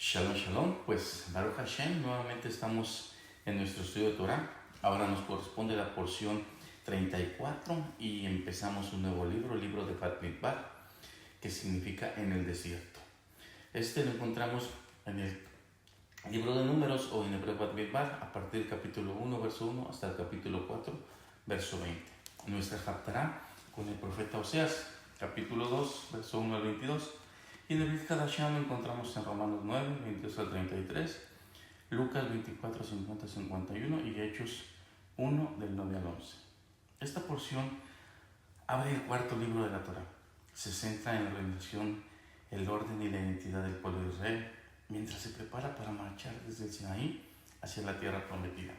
Shalom, shalom. Pues Baruch Hashem, nuevamente estamos en nuestro estudio de Torah. Ahora nos corresponde la porción 34 y empezamos un nuevo libro, el libro de Bamidbar, que significa en el desierto. Este lo encontramos en el libro de Números o en el hebreo Bamidbar a partir del capítulo 1, verso 1 hasta el capítulo 4, verso 20. Nuestra Haftarah con el profeta Oseas, capítulo 2, verso 1 al 22. Y en el Brit Hadashah lo encontramos en Romanos 9, 22 al 33, Lucas 24, 50, 51 y Hechos 1, del 9 al 11. Esta porción abre el cuarto libro de la Torah. Se centra en la organización, el orden y la identidad del pueblo de Israel, mientras se prepara para marchar desde el Sinaí hacia la tierra prometida.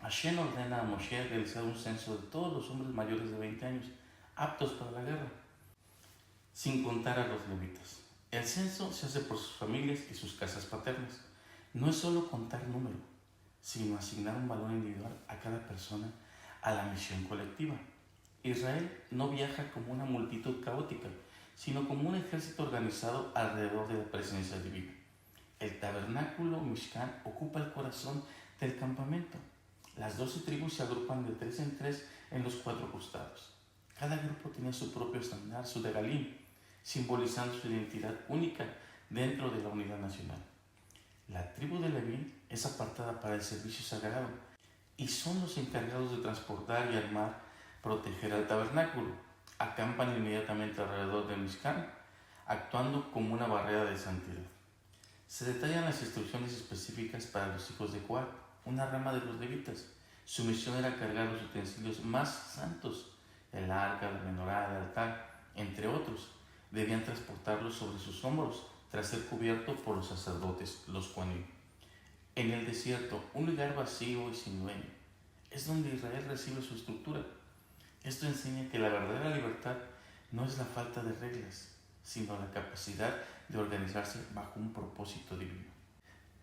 Hashem ordena a Moshe realizar un censo de todos los hombres mayores de 20 años, aptos para la guerra, sin contar a los levitas. El censo se hace por sus familias y sus casas paternas. No es solo contar número, sino asignar un valor individual a cada persona a la misión colectiva. Israel no viaja como una multitud caótica, sino como un ejército organizado alrededor de la presencia divina. El tabernáculo Mishkan ocupa el corazón del campamento. Las 12 tribus se agrupan de 3 en 3 en los 4 costados. Cada grupo tenía su propio estándar, su degalim, simbolizando su identidad única dentro de la unidad nacional. La tribu de Leví es apartada para el servicio sagrado y son los encargados de transportar y armar, proteger al tabernáculo. Acampan inmediatamente alrededor de Mishkan, actuando como una barrera de santidad. Se detallan las instrucciones específicas para los hijos de Coat, una rama de los levitas. Su misión era cargar los utensilios más santos, el arca, la menorá, el altar, entre otros. Debían transportarlos sobre sus hombros tras ser cubiertos por los sacerdotes, los Kohanim. En el desierto, un lugar vacío y sin dueño, es donde Israel recibe su estructura. Esto enseña que la verdadera libertad no es la falta de reglas, sino la capacidad de organizarse bajo un propósito divino.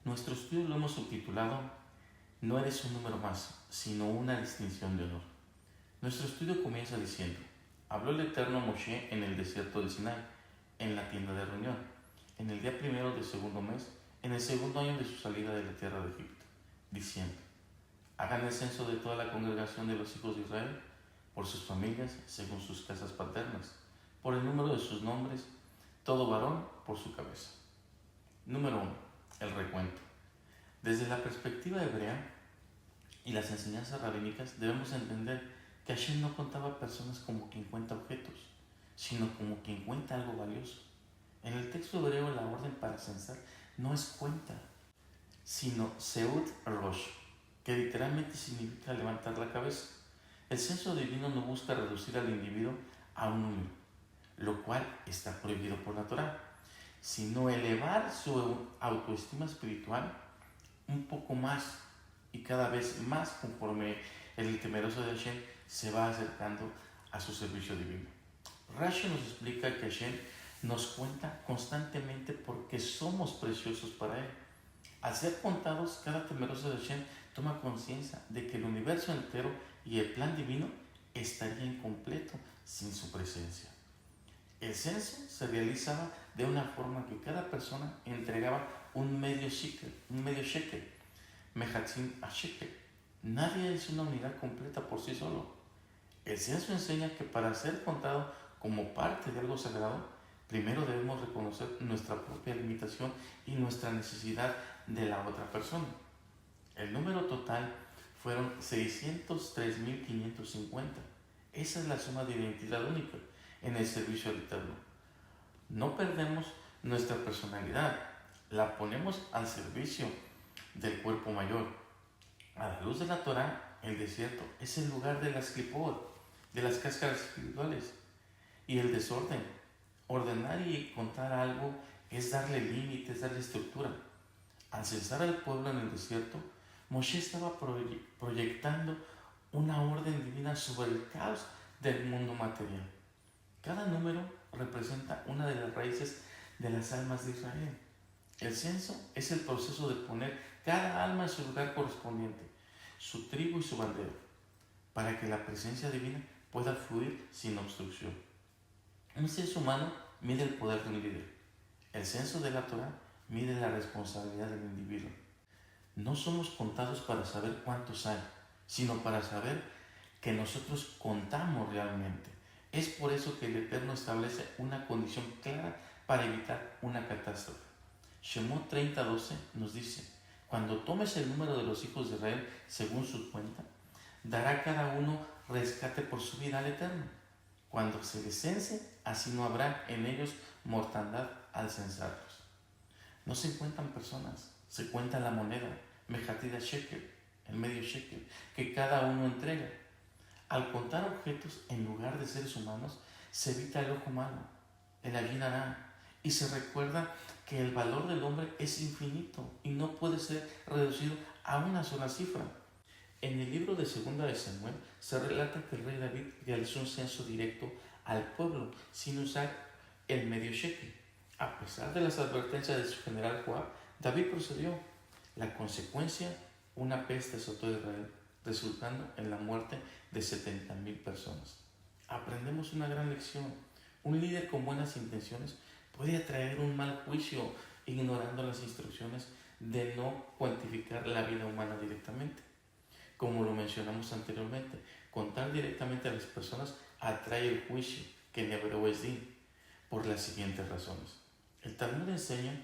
Nuestro estudio lo hemos subtitulado No eres un número más, sino una distinción de honor. Nuestro estudio comienza diciendo: habló el Eterno a Moshe en el desierto del Sinai, en la tienda de reunión, en el día primero del segundo mes, en el segundo año de su salida de la tierra de Egipto, diciendo: hagan el censo de toda la congregación de los hijos de Israel, por sus familias, según sus casas paternas, por el número de sus nombres, todo varón por su cabeza. Número 1. El recuento. Desde la perspectiva hebrea y las enseñanzas rabínicas debemos entender que Hashem no contaba personas como quien cuenta objetos, sino como quien cuenta algo valioso. En el texto hebreo la orden para censar no es cuenta, sino Seud Rosh, que literalmente significa levantar la cabeza. El censo divino no busca reducir al individuo a un número, lo cual está prohibido por la Torá, sino elevar su autoestima espiritual un poco más y cada vez más conforme el temeroso de Hashem se va acercando a su servicio divino. Rashi nos explica que Hashem nos cuenta constantemente porque somos preciosos para Él. Al ser contados, cada temeroso de Hashem toma conciencia de que el universo entero y el plan divino estaría incompleto sin su presencia. El censo se realizaba de una forma que cada persona entregaba un medio shekel, mehatzim a shekel. Nadie es una unidad completa por sí solo. El censo enseña que para ser contado como parte de algo sagrado, primero debemos reconocer nuestra propia limitación y nuestra necesidad de la otra persona. El número total fueron 603.550. Esa es la suma de identidad única en el servicio al Eterno. No perdemos nuestra personalidad, la ponemos al servicio del cuerpo mayor. A la luz de la Torá, el desierto es el lugar de las klipot, de las cáscaras espirituales y el desorden. Ordenar y contar algo es darle límites, darle estructura. Al censar al pueblo en el desierto, Moshe estaba proyectando una orden divina sobre el caos del mundo material. Cada número representa una de las raíces de las almas de Israel. El censo es el proceso de poner cada alma en su lugar correspondiente, su tribu y su bandera, para que la presencia divina pueda fluir sin obstrucción. Un censo humano mide el poder de un líder. El censo de la Torá Mide la responsabilidad del individuo. No somos contados para saber cuántos hay, sino para saber que nosotros contamos realmente. Es por eso que el Eterno establece una condición clara para evitar una catástrofe. Shemot 30:12 nos dice: cuando tomes el número de los hijos de Israel según su cuenta, dará a cada uno rescate por su vida al Eterno. Cuando se les cense, así no habrá en ellos mortandad al censarlos. No se cuentan personas, se cuenta la moneda, mejatida shekel, el medio shekel, que cada uno entrega. Al contar objetos en lugar de seres humanos, se evita el ojo humano, el ayinará, y se recuerda que el valor del hombre es infinito y no puede ser reducido a una sola cifra. En el libro de Segunda de Samuel se relata que el rey David realizó un censo directo al pueblo sin usar el medio shekel. A pesar de las advertencias de su general Joab, David procedió. La consecuencia, una peste azotó a Israel, resultando en la muerte de 70,000 personas. Aprendemos una gran lección. Un líder con buenas intenciones puede atraer un mal juicio ignorando las instrucciones de no cuantificar la vida humana directamente. Como lo mencionamos anteriormente, contar directamente a las personas atrae el juicio, que en hebreo es din, por las siguientes razones. El Talmud enseña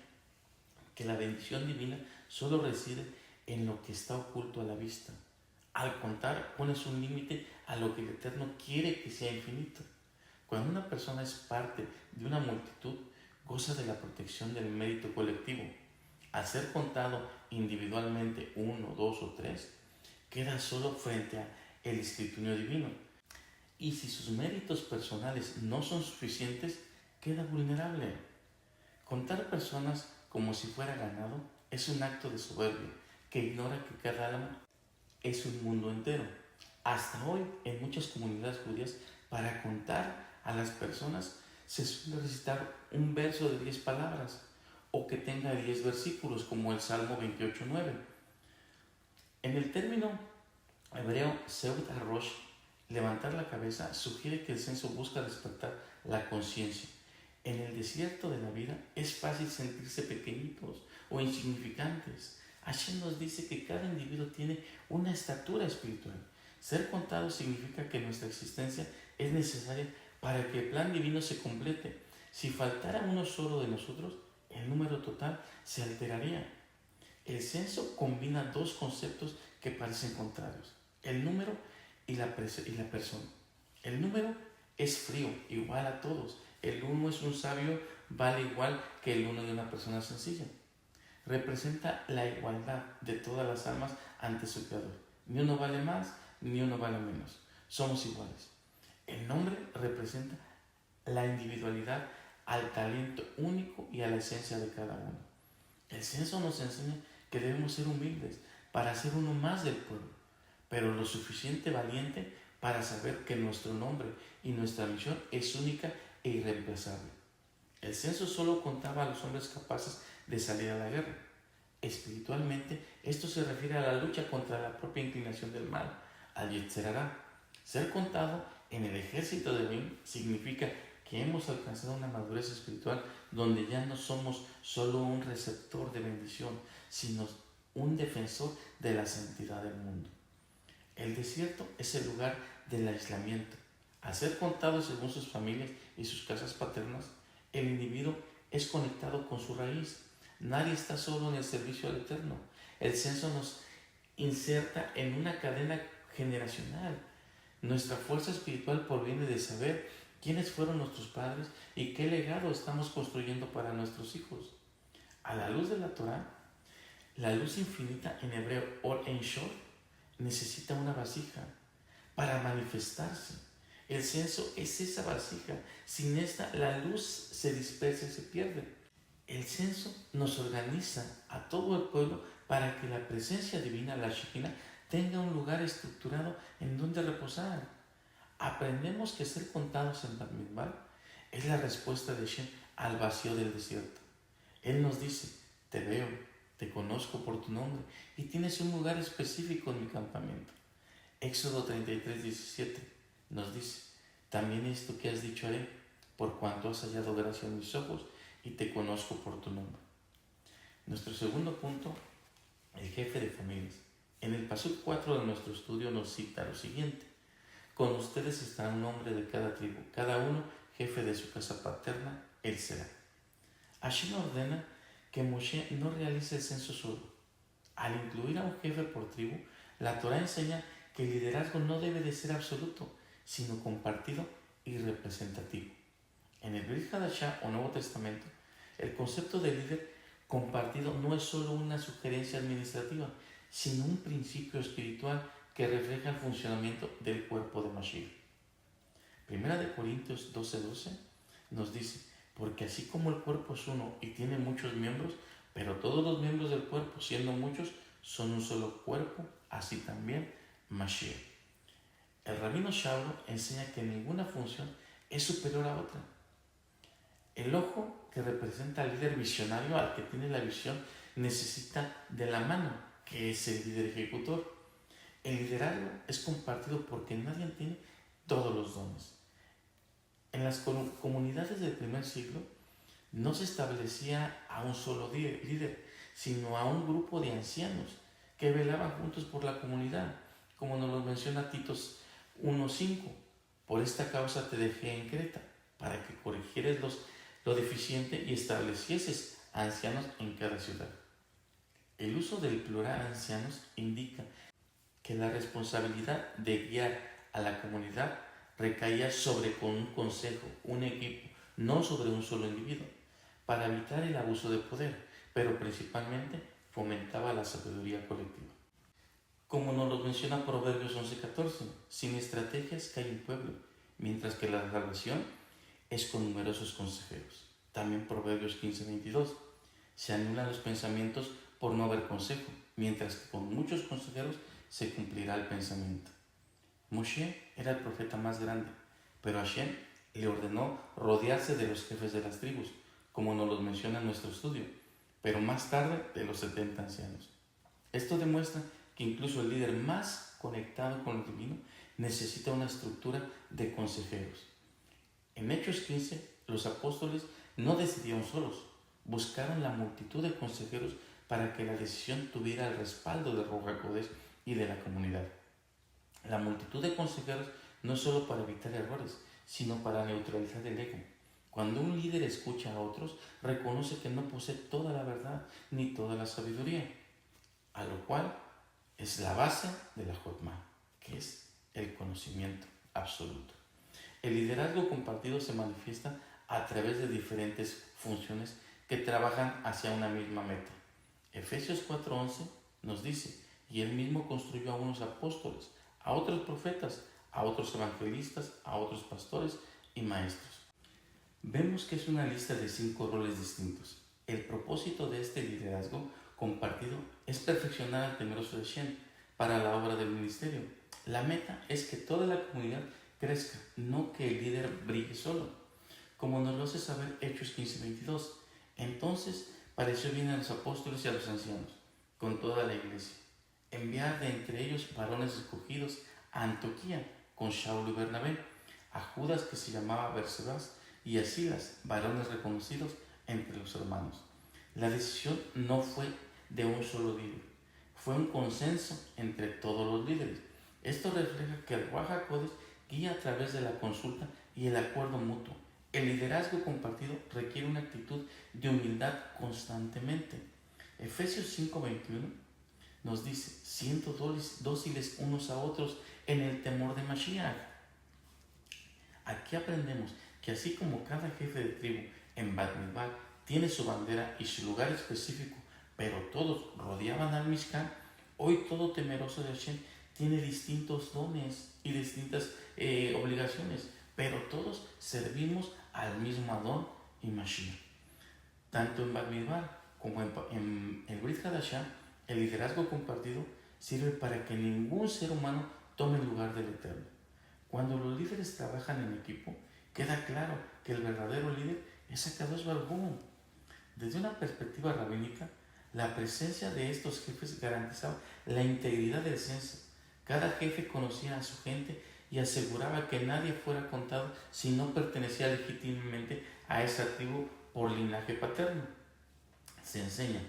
que la bendición divina solo reside en lo que está oculto a la vista. Al contar, pones un límite a lo que el Eterno quiere que sea infinito. Cuando una persona es parte de una multitud, goza de la protección del mérito colectivo. Al ser contado individualmente uno, dos o tres, queda solo frente al escrutinio divino. Y si sus méritos personales no son suficientes, queda vulnerable. Contar personas como si fuera ganado es un acto de soberbia que ignora que cada alma es un mundo entero. Hasta hoy, en muchas comunidades judías, para contar a las personas se suele recitar un verso de 10 palabras o que tenga 10 versículos, como el Salmo 28:9. En el término hebreo Seud HaRosh, levantar la cabeza, sugiere que el censo busca despertar la conciencia. En el desierto de la vida es fácil sentirse pequeñitos o insignificantes. Hashem nos dice que cada individuo tiene una estatura espiritual. Ser contado significa que nuestra existencia es necesaria para que el plan divino se complete. Si faltara uno solo de nosotros, el número total se alteraría. El censo combina dos conceptos que parecen contrarios: el número y la persona. El número es frío, igual a todos. El uno es un sabio, vale igual que el uno de una persona sencilla. Representa la igualdad de todas las almas ante su Creador. Ni uno vale más, ni uno vale menos. Somos iguales. El nombre representa la individualidad, al talento único y a la esencia de cada uno. El censo nos enseña que debemos ser humildes para ser uno más del pueblo, pero lo suficiente valiente para saber que nuestro nombre y nuestra misión es única e irreemplazable. El censo solo contaba a los hombres capaces de salir a la guerra. Espiritualmente, esto se refiere a la lucha contra la propia inclinación del mal, al Yetzer Hará. Ser contado en el ejército de Elohim significa que hemos alcanzado una madurez espiritual donde ya no somos solo un receptor de bendición, sino un defensor de la santidad del mundo. El desierto es el lugar del aislamiento. Al ser contado según sus familias y sus casas paternas, el individuo es conectado con su raíz. Nadie está solo en el servicio al Eterno. El censo nos inserta en una cadena generacional. Nuestra fuerza espiritual proviene de saber quiénes fueron nuestros padres y qué legado estamos construyendo para nuestros hijos. A la luz de la Torá, la luz infinita, en hebreo Or Ein Shor, necesita una vasija para manifestarse. El censo es esa vasija. Sin esta, la luz se dispersa y se pierde. El censo nos organiza a todo el pueblo para que la presencia divina, la Shekinah, tenga un lugar estructurado en donde reposar. Aprendemos que ser contados en Bar Midbar es la respuesta de Shem al vacío del desierto. Él nos dice: te veo, te conozco por tu nombre y tienes un lugar específico en mi campamento. Éxodo 33:17 nos dice: también esto que has dicho haré, por cuanto has hallado gracia en mis ojos y te conozco por tu nombre. Nuestro segundo punto, el jefe de familias. En el pasuk 4 de nuestro estudio nos cita lo siguiente: con ustedes estará un hombre de cada tribu, cada uno jefe de su casa paterna, él será. Hashem ordena que Moshe no realice el censo solo. Al incluir a un jefe por tribu, la Torá enseña que el liderazgo no debe de ser absoluto, sino compartido y representativo. En el Brit Hadashah o Nuevo Testamento, el concepto de líder compartido no es solo una sugerencia administrativa, sino un principio espiritual que refleja el funcionamiento del cuerpo de Mashiach. Primera de Corintios 12:12 nos dice: porque así como el cuerpo es uno y tiene muchos miembros, pero todos los miembros del cuerpo, siendo muchos, son un solo cuerpo, así también Mashiach. El rabino Shaul enseña que ninguna función es superior a otra. El ojo, que representa al líder visionario, al que tiene la visión, necesita de la mano, que es el líder ejecutor. El liderazgo es compartido porque nadie tiene todos los dones. En las comunidades del primer siglo no se establecía a un solo líder, sino a un grupo de ancianos que velaban juntos por la comunidad, como nos lo menciona Titos 1:5. Por esta causa te dejé en Creta, para que corrigieres lo deficiente y establecieses ancianos en cada ciudad. El uso del plural ancianos indica que la responsabilidad de guiar a la comunidad recaía sobre un consejo, un equipo, no sobre un solo individuo, para evitar el abuso de poder, pero principalmente fomentaba la sabiduría colectiva. Como nos lo menciona Proverbios 11:14, sin estrategias cae un pueblo, mientras que la salvación es con numerosos consejeros. También Proverbios 15:22, se anulan los pensamientos por no haber consejo, mientras que con muchos consejeros se cumplirá el pensamiento. Moshe era el profeta más grande, pero Hashem le ordenó rodearse de los jefes de las tribus, como nos lo menciona en nuestro estudio, pero más tarde de los 70 ancianos. Esto demuestra que incluso el líder más conectado con el divino necesita una estructura de consejeros. En Hechos 15, los apóstoles no decidieron solos, buscaron la multitud de consejeros para que la decisión tuviera el respaldo de Ruach HaKodesh y de la comunidad. La multitud de consejeros no es solo para evitar errores, sino para neutralizar el ego. Cuando un líder escucha a otros, reconoce que no posee toda la verdad ni toda la sabiduría, a lo cual es la base de la Jotma, que es el conocimiento absoluto. El liderazgo compartido se manifiesta a través de diferentes funciones que trabajan hacia una misma meta. Efesios 4:11 nos dice: y él mismo construyó a unos apóstoles, a otros profetas, a otros evangelistas, a otros pastores y maestros. Vemos que es una lista de 5 roles distintos. El propósito de este liderazgo compartido es perfeccionar al temeroso de Hashem para la obra del ministerio. La meta es que toda la comunidad crezca, no que el líder brille solo, como nos lo hace saber Hechos 15:22. Entonces pareció bien a los apóstoles y a los ancianos, con toda la iglesia, enviar de entre ellos varones escogidos a Antioquía con Shaul y Bernabé, a Judas, que se llamaba Barsabás, y a Silas, varones reconocidos entre los hermanos. La decisión no fue de un solo líder, fue un consenso entre todos los líderes. Esto refleja que el Ruach HaKodesh guía a través de la consulta y el acuerdo mutuo. El liderazgo compartido requiere una actitud de humildad constantemente. Efesios 5:21 nos dice: siendo dóciles unos a otros en el temor de Mashiach. Aquí aprendemos que así como cada jefe de tribu en Bat Midbar tiene su bandera y su lugar específico, pero todos rodeaban al Mishkan, hoy todo temeroso de Hashem tiene distintos dones y distintas obligaciones, pero todos servimos al mismo Adón y Mashiach. Tanto en Bat Midbar como en el Brit Hadashah, el liderazgo compartido sirve para que ningún ser humano tome el lugar del Eterno. Cuando los líderes trabajan en equipo, queda claro que el verdadero líder es Akadosh Baruj Hu. Desde una perspectiva rabínica, la presencia de estos jefes garantizaba la integridad del censo. Cada jefe conocía a su gente y aseguraba que nadie fuera contado si no pertenecía legítimamente a esa tribu por linaje paterno. Se enseña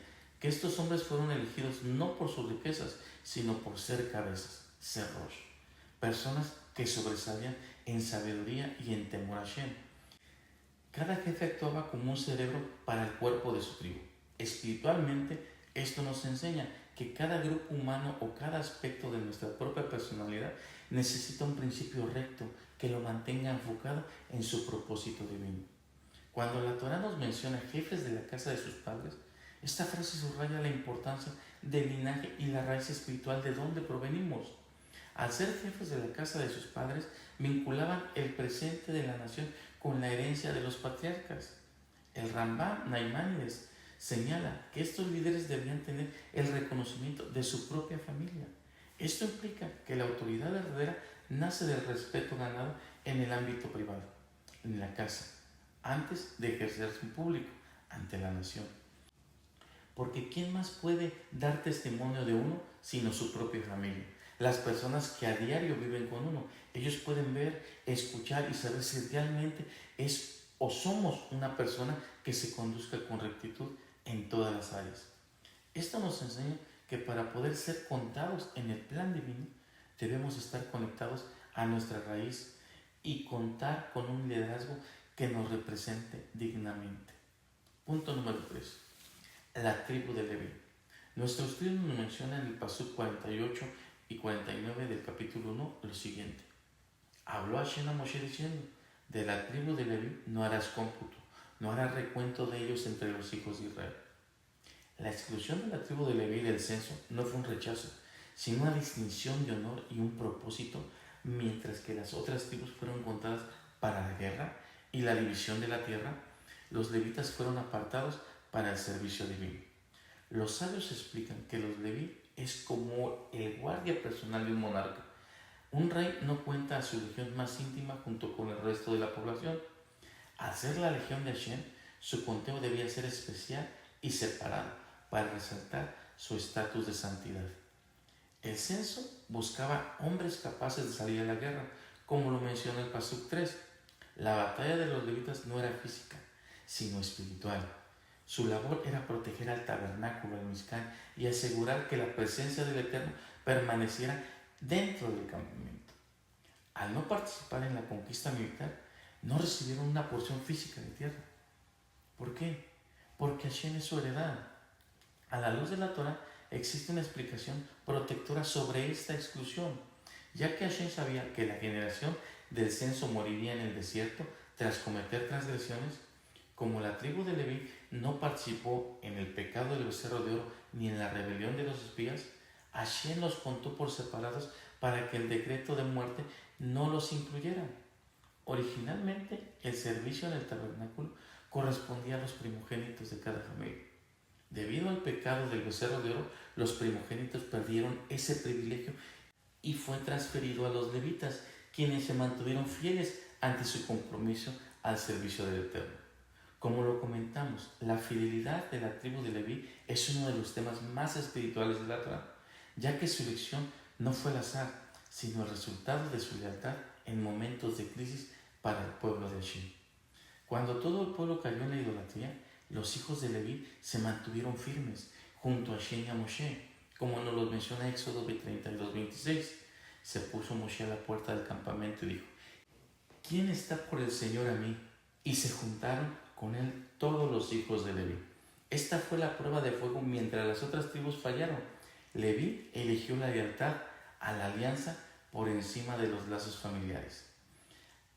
que estos hombres fueron elegidos no por sus riquezas, sino por ser cabezas, ser Rosh, personas que sobresalían en sabiduría y en temor a Hashem. Cada jefe actuaba como un cerebro para el cuerpo de su tribu. Espiritualmente, esto nos enseña que cada grupo humano o cada aspecto de nuestra propia personalidad necesita un principio recto que lo mantenga enfocado en su propósito divino. Cuando la Torá nos menciona jefes de la casa de sus padres, esta frase subraya la importancia del linaje y la raíz espiritual de donde provenimos. Al ser jefes de la casa de sus padres, vinculaban el presente de la nación con la herencia de los patriarcas. El Rambam Naimanides señala que estos líderes debían tener el reconocimiento de su propia familia. Esto implica que la autoridad verdadera nace del respeto ganado en el ámbito privado, en la casa, antes de ejercerse en público, ante la nación. Porque ¿quién más puede dar testimonio de uno sino su propia familia? Las personas que a diario viven con uno, ellos pueden ver, escuchar y saber si realmente es o somos una persona que se conduzca con rectitud en todas las áreas. Esto nos enseña que para poder ser contados en el plan divino, debemos estar conectados a nuestra raíz y contar con un liderazgo que nos represente dignamente. Punto número 3. La tribu de Leví. Nuestro estudio nos menciona en el pasuk 48 y 49 del capítulo 1 lo siguiente. Habló Hashem a Moshe diciendo, de la tribu de Leví no harás cómputo, no harás recuento de ellos entre los hijos de Israel. La exclusión de la tribu de Leví del censo no fue un rechazo, sino una distinción de honor y un propósito, mientras que las otras tribus fueron contadas para la guerra y la división de la tierra. Los levitas fueron apartados para el servicio divino. Los sabios explican que los leví es como el guardia personal de un monarca. Un rey no cuenta a su legión más íntima junto con el resto de la población. Al ser la legión de Hashem, su conteo debía ser especial y separado para resaltar su estatus de santidad. El censo buscaba hombres capaces de salir a la guerra, como lo menciona el pasuk 3. La batalla de los levitas no era física, sino espiritual. Su labor era proteger al tabernáculo, al Mishkan, y asegurar que la presencia del Eterno permaneciera dentro del campamento. Al no participar en la conquista militar, no recibieron una porción física de tierra. ¿Por qué? Porque Hashem es su heredad. A la luz de la Torah existe una explicación protectora sobre esta exclusión, ya que Hashem sabía que la generación del censo moriría en el desierto tras cometer transgresiones. Como la tribu de Leví no participó en el pecado del becerro de oro ni en la rebelión de los espías, Hashem los contó por separados para que el decreto de muerte no los incluyera. Originalmente, el servicio en el tabernáculo correspondía a los primogénitos de cada familia. Debido al pecado del becerro de oro, los primogénitos perdieron ese privilegio y fue transferido a los levitas, quienes se mantuvieron fieles ante su compromiso al servicio del Eterno. Como lo comentamos, la fidelidad de la tribu de Leví es uno de los temas más espirituales de la Torah, ya que su elección no fue al azar, sino el resultado de su lealtad en momentos de crisis para el pueblo de Hashem. Cuando todo el pueblo cayó en la idolatría, los hijos de Leví se mantuvieron firmes junto a Hashem y a Moshe, como nos lo menciona Éxodo 32:26. Se puso Moshe a la puerta del campamento y dijo, ¿quién está por el Señor a mí? Y se juntaron con él todos los hijos de Leví. Esta fue la prueba de fuego mientras las otras tribus fallaron. Leví eligió la lealtad a la alianza por encima de los lazos familiares.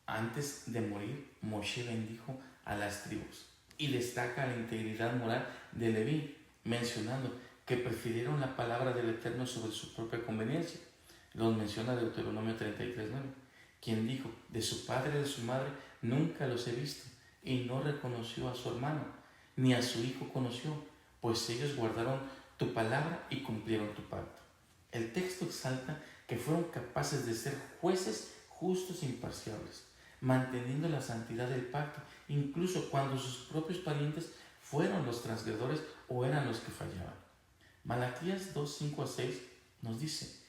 Antes de morir, Moshe bendijo a las tribus y destaca la integridad moral de Leví, mencionando que prefirieron la palabra del Eterno sobre su propia conveniencia. Los menciona Deuteronomio 33:9, quien dijo, de su padre y de su madre nunca los he visto, y no reconoció a su hermano, ni a su hijo conoció, pues ellos guardaron tu palabra y cumplieron tu pacto. El texto exalta que fueron capaces de ser jueces justos e imparciales, manteniendo la santidad del pacto, incluso cuando sus propios parientes fueron los transgresores o eran los que fallaban. Malaquías 2:5-6 nos dice,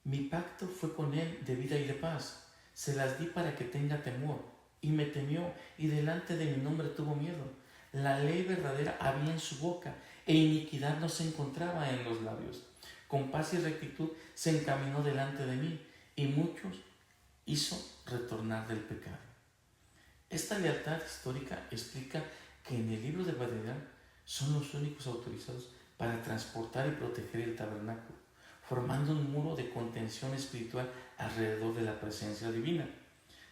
mi pacto fue con él de vida y de paz, se las di para que tenga temor, y me temió, y delante de mi nombre tuvo miedo. La ley verdadera había en su boca, e iniquidad no se encontraba en los labios. Con paz y rectitud se encaminó delante de mí, y muchos hizo retornar del pecado. Esta lealtad histórica explica que en el libro de Badrián son los únicos autorizados para transportar y proteger el tabernáculo, formando un muro de contención espiritual alrededor de la presencia divina.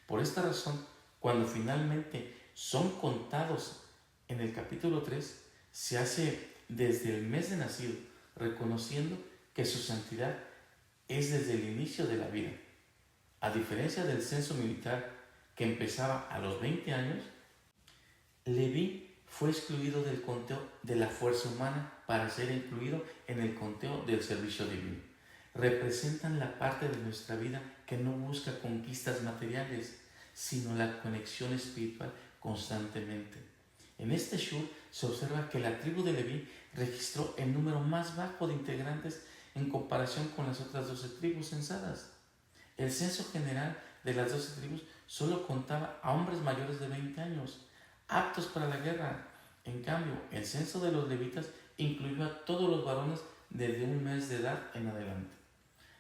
Por esta razón, cuando finalmente son contados en el capítulo 3, se hace desde el mes de nacido, reconociendo que su santidad es desde el inicio de la vida. A diferencia del censo militar que empezaba a los 20 años, Leví fue excluido del conteo de la fuerza humana para ser incluido en el conteo del servicio divino. Representan la parte de nuestra vida que no busca conquistas materiales, sino la conexión espiritual constantemente. En este shur se observa que la tribu de Leví registró el número más bajo de integrantes en comparación con las otras 12 tribus censadas. El censo general de las 12 tribus solo contaba a hombres mayores de 20 años, aptos para la guerra. En cambio, el censo de los levitas incluyó a todos los varones desde un mes de edad en adelante.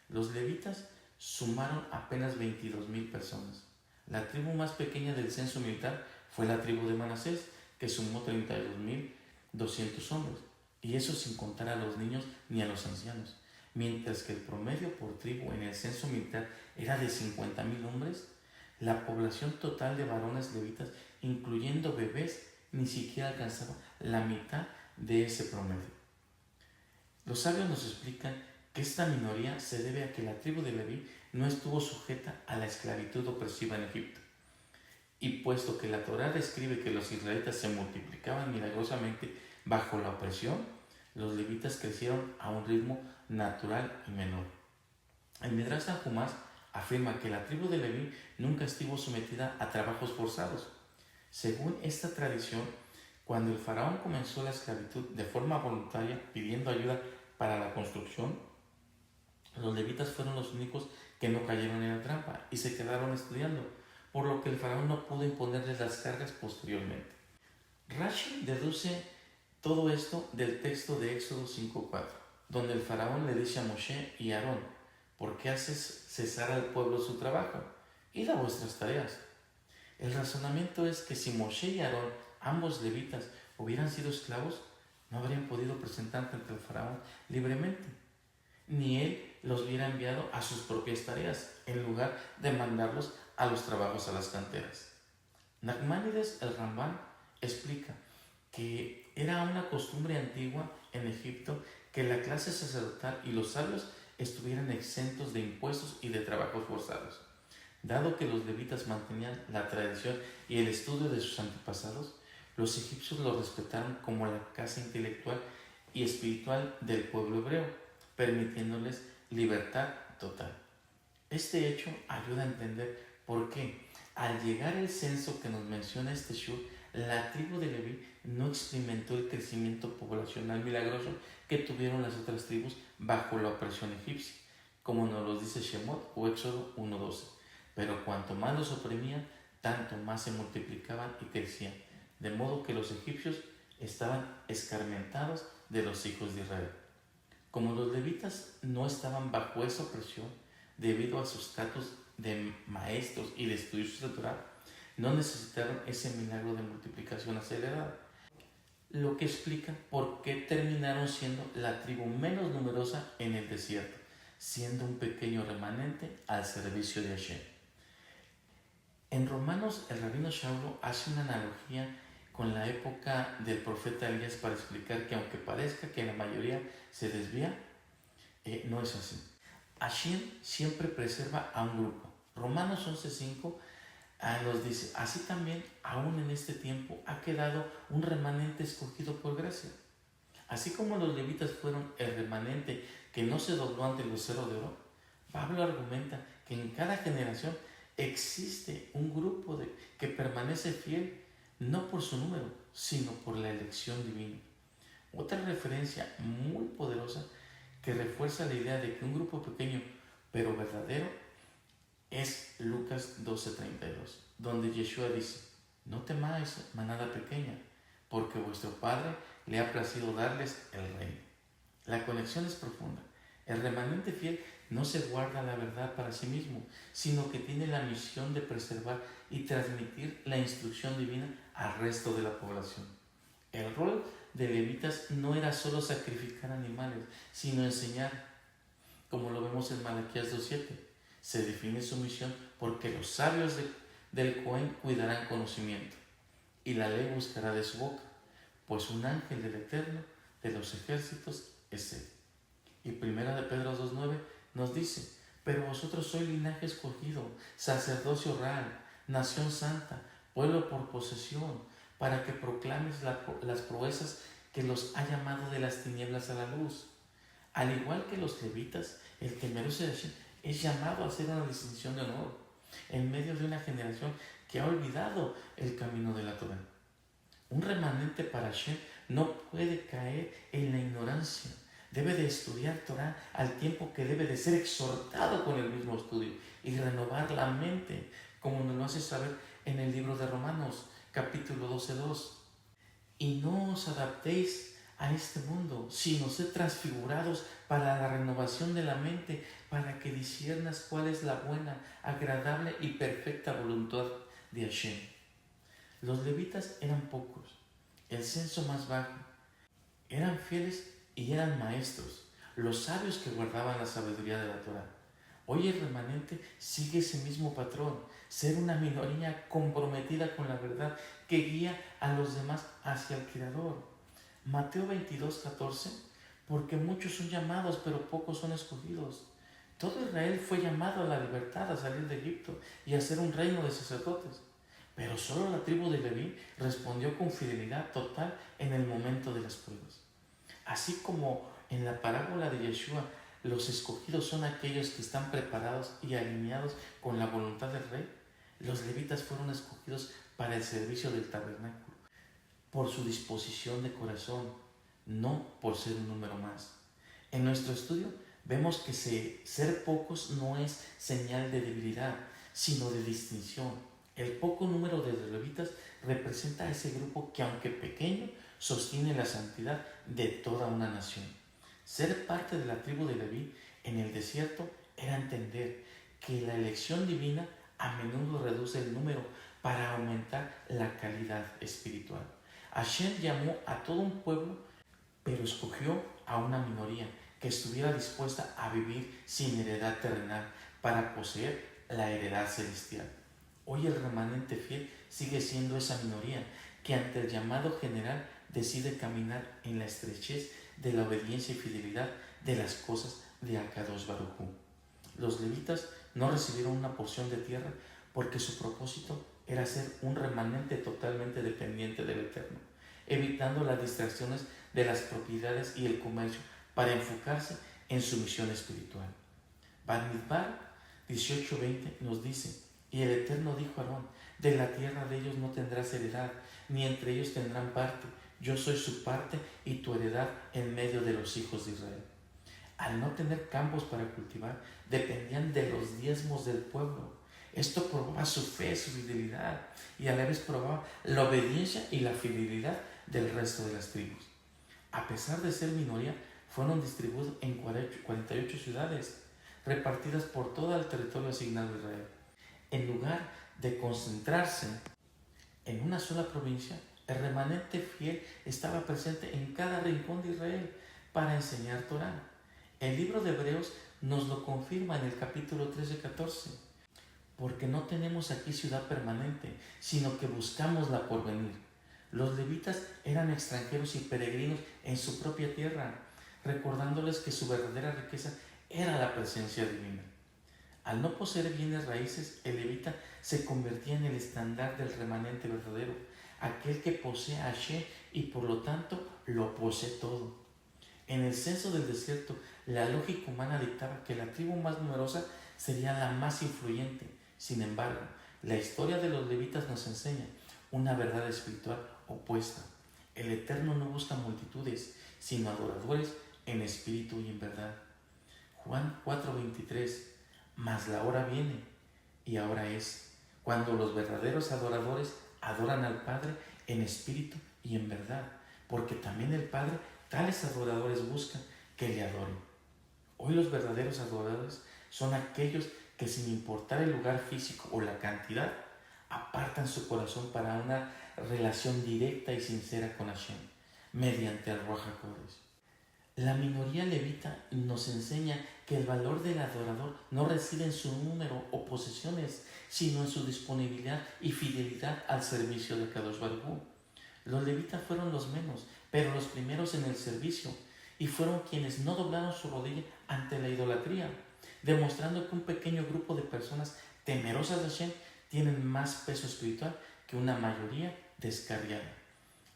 Los levitas sumaron apenas 22,000 personas. La tribu más pequeña del censo militar fue la tribu de Manasés, que sumó 32,200 hombres, y eso sin contar a los niños ni a los ancianos. Mientras que el promedio por tribu en el censo militar era de 50,000 hombres, la población total de varones levitas, incluyendo bebés, ni siquiera alcanzaba la mitad de ese promedio. Los sabios nos explican que esta minoría se debe a que la tribu de Leví no estuvo sujeta a la esclavitud opresiva en Egipto. Y puesto que la Torá describe que los israelitas se multiplicaban milagrosamente bajo la opresión, los levitas crecieron a un ritmo natural y menor. El Midrash Tanhumás afirma que la tribu de Leví nunca estuvo sometida a trabajos forzados. Según esta tradición, cuando el faraón comenzó la esclavitud de forma voluntaria pidiendo ayuda para la construcción, los levitas fueron los únicos que no cayeron en la trampa y se quedaron estudiando, por lo que el faraón no pudo imponerles las cargas posteriormente. Rashi deduce todo esto del texto de Éxodo 5:4, donde el faraón le dice a Moshe y Aarón: ¿por qué haces cesar al pueblo su trabajo? Id a vuestras tareas. El razonamiento es que si Moshe y Aarón, ambos levitas, hubieran sido esclavos, no habrían podido presentarse ante el faraón libremente, ni él los hubiera enviado a sus propias tareas, en lugar de mandarlos a los trabajos a las canteras. Nachmanides el Rambán explica que era una costumbre antigua en Egipto que la clase sacerdotal y los sabios estuvieran exentos de impuestos y de trabajos forzados. Dado que los levitas mantenían la tradición y el estudio de sus antepasados, los egipcios los respetaron como la casa intelectual y espiritual del pueblo hebreo, permitiéndoles libertad total. Este hecho ayuda a entender por qué, al llegar el censo que nos menciona este shur, la tribu de Leví no experimentó el crecimiento poblacional milagroso que tuvieron las otras tribus bajo la opresión egipcia, como nos lo dice Shemot o Éxodo 1:12. Pero cuanto más los oprimían, tanto más se multiplicaban y crecían, de modo que los egipcios estaban escarmentados de los hijos de Israel. Como los levitas no estaban bajo esa opresión, debido a su estatus de maestros y de estudiosos de Torah, no necesitaron ese milagro de multiplicación acelerada, lo que explica por qué terminaron siendo la tribu menos numerosa en el desierto, siendo un pequeño remanente al servicio de Hashem. En Romanos, el rabino Shaulo hace una analogía con la época del profeta Elías para explicar que aunque parezca que la mayoría se desvía, no es así. Hashem siempre preserva a un grupo. Romanos 11:5 nos dice: así también, aún en este tiempo, ha quedado un remanente escogido por gracia. Así como los levitas fueron el remanente que no se dobló ante el lucero de oro, Pablo argumenta que en cada generación existe un grupo que permanece fiel, no por su número, sino por la elección divina. Otra referencia muy poderosa que refuerza la idea de que un grupo pequeño pero verdadero es Lucas 12:32, donde Yeshua dice: no temáis, manada pequeña, porque vuestro Padre le ha placido darles el reino. La conexión es profunda. El remanente fiel no se guarda la verdad para sí mismo, sino que tiene la misión de preservar y transmitir la instrucción divina al resto de la población. El rol de levitas no era solo sacrificar animales, sino enseñar, como lo vemos en Malaquías 2:7. Se define su misión porque los sabios del Cohen cuidarán conocimiento, y la ley buscará de su boca, pues un ángel del Eterno de los ejércitos es él. Y primera de Pedro 2:9 nos dice: pero vosotros sois linaje escogido, sacerdocio real, nación santa, pueblo por posesión, para que proclames las proezas que los ha llamado de las tinieblas a la luz. Al igual que los levitas, el que merece Hashem es llamado a hacer una distinción de honor en medio de una generación que ha olvidado el camino de la Torah. Un remanente para Hashem no puede caer en la ignorancia. Debe de estudiar Torah al tiempo que debe de ser exhortado con el mismo estudio y renovar la mente, como nos lo hace saber en el libro de Romanos, capítulo 12:2. Y no os adaptéis a este mundo, sino sed transfigurados para la renovación de la mente, para que disciernas cuál es la buena, agradable y perfecta voluntad de Hashem. Los levitas eran pocos, el censo más bajo, eran fieles y eran maestros, los sabios que guardaban la sabiduría de la Torah. Hoy el remanente sigue ese mismo patrón, ser una minoría comprometida con la verdad que guía a los demás hacia el Creador. Mateo 22:14, porque muchos son llamados, pero pocos son escogidos. Todo Israel fue llamado a la libertad, a salir de Egipto y a ser un reino de sacerdotes. Pero solo la tribu de Leví respondió con fidelidad total en el momento de las pruebas. Así como en la parábola de Yeshua, los escogidos son aquellos que están preparados y alineados con la voluntad del rey, los levitas fueron escogidos para el servicio del tabernáculo, por su disposición de corazón, no por ser un número más. En nuestro estudio vemos que ser pocos no es señal de debilidad, sino de distinción. El poco número de levitas representa a ese grupo que, aunque pequeño, sostiene la santidad de toda una nación. Ser parte de la tribu de Leví en el desierto era entender que la elección divina a menudo reduce el número para aumentar la calidad espiritual. Hashem llamó a todo un pueblo, pero escogió a una minoría que estuviera dispuesta a vivir sin heredad terrenal para poseer la heredad celestial. Hoy el remanente fiel sigue siendo esa minoría que ante el llamado general decide caminar en la estrechez de la obediencia y fidelidad de las cosas de Akadosh Baruj Hu. Los levitas no recibieron una porción de tierra porque su propósito era ser un remanente totalmente dependiente del Eterno, evitando las distracciones de las propiedades y el comercio para enfocarse en su misión espiritual. Bamidbar 18:20 nos dice: y el Eterno dijo a Aarón: de la tierra de ellos no tendrás heredad, ni entre ellos tendrán parte. Yo soy su parte y tu heredad en medio de los hijos de Israel. Al no tener campos para cultivar, dependían de los diezmos del pueblo. Esto probaba su fe, su fidelidad, y a la vez probaba la obediencia y la fidelidad del resto de las tribus. A pesar de ser minoría, fueron distribuidos en 48 ciudades, repartidas por todo el territorio asignado a Israel. En lugar de concentrarse en una sola provincia, el remanente fiel estaba presente en cada rincón de Israel para enseñar Torah. El libro de Hebreos nos lo confirma en el capítulo 13-14. Porque no tenemos aquí ciudad permanente, sino que buscamos la porvenir. Los levitas eran extranjeros y peregrinos en su propia tierra, recordándoles que su verdadera riqueza era la presencia divina. Al no poseer bienes raíces, el levita se convertía en el estandarte del remanente verdadero, aquel que posee a Hashem y por lo tanto lo posee todo. En el censo del desierto, la lógica humana dictaba que la tribu más numerosa sería la más influyente. Sin embargo, la historia de los levitas nos enseña una verdad espiritual opuesta. El Eterno no busca multitudes, sino adoradores en espíritu y en verdad. Juan 4:23. Mas la hora viene, y ahora es, cuando los verdaderos adoradores adoran al Padre en espíritu y en verdad, porque también el Padre tales adoradores busca que le adoren. Hoy los verdaderos adoradores son aquellos que, sin importar el lugar físico o la cantidad, apartan su corazón para una relación directa y sincera con Hashem, mediante el Ruach HaKodesh. La minoría levita nos enseña que el valor del adorador no reside en su número o posesiones, sino en su disponibilidad y fidelidad al servicio de Kadosh Baruj Hu. Los levitas fueron los menos, pero los primeros en el servicio, y fueron quienes no doblaron su rodilla ante la idolatría, demostrando que un pequeño grupo de personas temerosas de Hashem tienen más peso espiritual que una mayoría descarriada.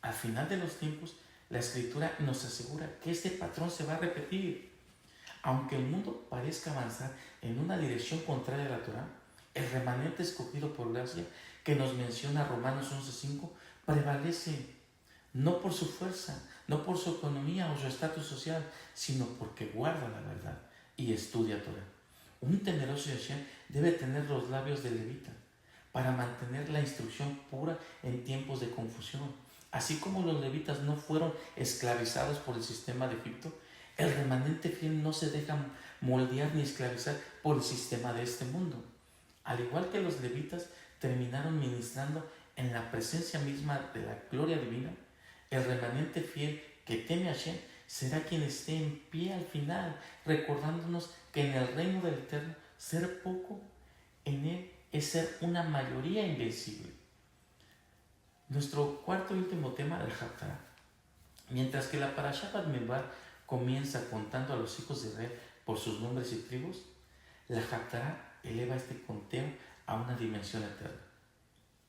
Al final de los tiempos, la Escritura nos asegura que este patrón se va a repetir. Aunque el mundo parezca avanzar en una dirección contraria a la Torah, el remanente escogido por gracia que nos menciona Romanos 11:5 prevalece, no por su fuerza, no por su economía o su estatus social, sino porque guarda la verdad y estudia Torah. Un temeroso Hashem debe tener los labios de levita para mantener la instrucción pura en tiempos de confusión. Así como los levitas no fueron esclavizados por el sistema de Egipto, el remanente fiel no se deja moldear ni esclavizar por el sistema de este mundo. Al igual que los levitas terminaron ministrando en la presencia misma de la gloria divina, el remanente fiel que teme a Hashem será quien esté en pie al final, recordándonos que en el reino del Eterno, ser poco en él es ser una mayoría invencible. Nuestro cuarto y último tema, el Haftarah. Mientras que la Parashá Bamidbar comienza contando a los hijos de Israel por sus nombres y tribus, la Haftarah eleva este conteo a una dimensión eterna.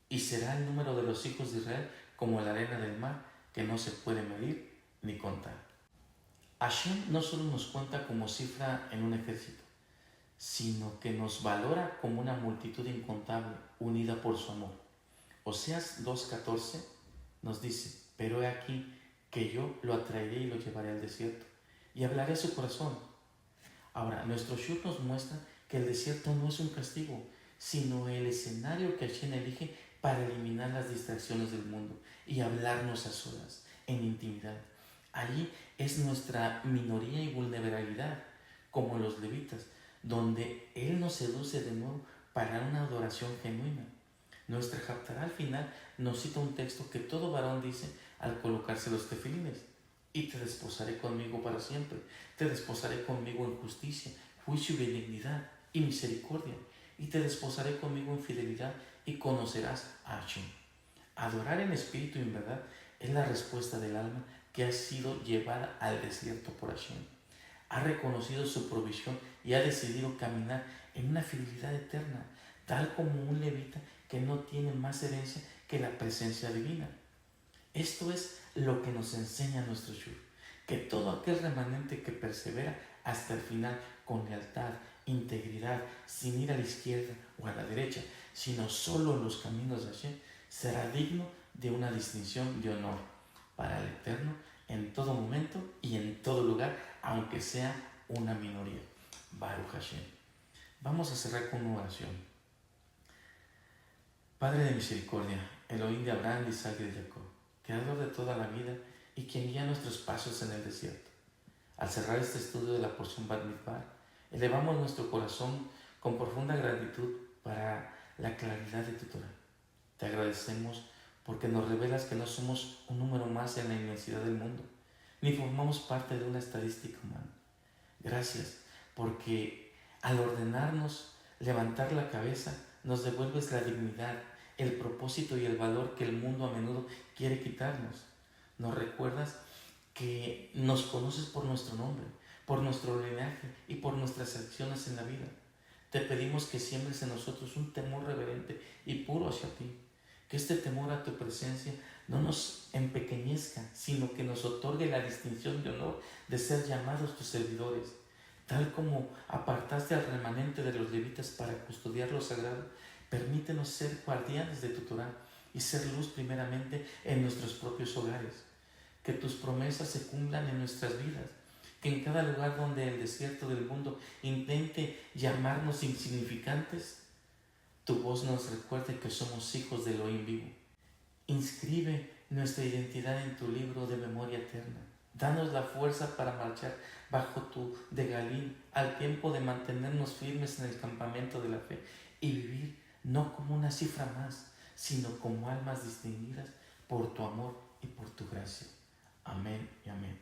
Y será el número de los hijos de Israel como la arena del mar, que no se puede medir ni contar. Hashem no solo nos cuenta como cifra en un ejército, sino que nos valora como una multitud incontable unida por su amor. Oseas 2:14 nos dice: pero he aquí que yo lo atraeré y lo llevaré al desierto, y hablaré a su corazón. Ahora, nuestro shur nos muestra que el desierto no es un castigo, sino el escenario que Hashem elige para eliminar las distracciones del mundo y hablarnos a solas, en intimidad. Allí es nuestra minoría y vulnerabilidad, como los levitas, donde Él nos seduce de nuevo para una adoración genuina. Nuestra Haftarah al final nos cita un texto que todo varón dice al colocarse los tefilines: y te desposaré conmigo para siempre, te desposaré conmigo en justicia, juicio y benignidad y misericordia, y te desposaré conmigo en fidelidad, y conocerás a Hashem. Adorar en espíritu y en verdad es la respuesta del alma que ha sido llevada al desierto por Hashem. Ha reconocido su provisión y ha decidido caminar en una fidelidad eterna, tal como un levita que no tiene más herencia que la presencia divina. Esto es lo que nos enseña nuestro shur, que todo aquel remanente que persevera hasta el final con lealtad, integridad, sin ir a la izquierda o a la derecha, sino solo en los caminos de Hashem, será digno de una distinción de honor para el Eterno en todo momento y en todo lugar, aunque sea una minoría. Baruch Hashem. Vamos a cerrar con una oración. Padre de misericordia, Elohim de Abraham, de Isaac y de Jacob, Creador de toda la vida y quien guía nuestros pasos en el desierto. Al cerrar este estudio de la porción Bamidbar, elevamos nuestro corazón con profunda gratitud para la claridad de tu Torah. Te agradecemos porque nos revelas que no somos un número más en la inmensidad del mundo, ni formamos parte de una estadística humana. Gracias porque al ordenarnos levantar la cabeza, nos devuelves la dignidad, el propósito y el valor que el mundo a menudo quiere quitarnos. Nos recuerdas que nos conoces por nuestro nombre, por nuestro linaje y por nuestras acciones en la vida. Te pedimos que siembres en nosotros un temor reverente y puro hacia ti. Que este temor a tu presencia no nos empequeñezca, sino que nos otorgue la distinción de honor de ser llamados tus servidores. Tal como apartaste al remanente de los levitas para custodiar lo sagrado, permítenos ser guardianes de tu Torah y ser luz primeramente en nuestros propios hogares. Que tus promesas se cumplan en nuestras vidas. Que en cada lugar donde el desierto del mundo intente llamarnos insignificantes, tu voz nos recuerde que somos hijos del Elohim vivo. Inscribe nuestra identidad en tu libro de memoria eterna. Danos la fuerza para marchar bajo tu degalín al tiempo de mantenernos firmes en el campamento de la fe y vivir no como una cifra más, sino como almas distinguidas por tu amor y por tu gracia. Amén y amén.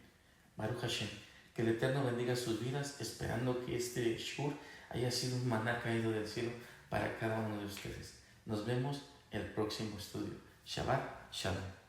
Baruch Hashem, que el Eterno bendiga sus vidas, esperando que este Shur haya sido un maná caído del cielo para cada uno de ustedes. Nos vemos en el próximo estudio. Shabbat Shalom.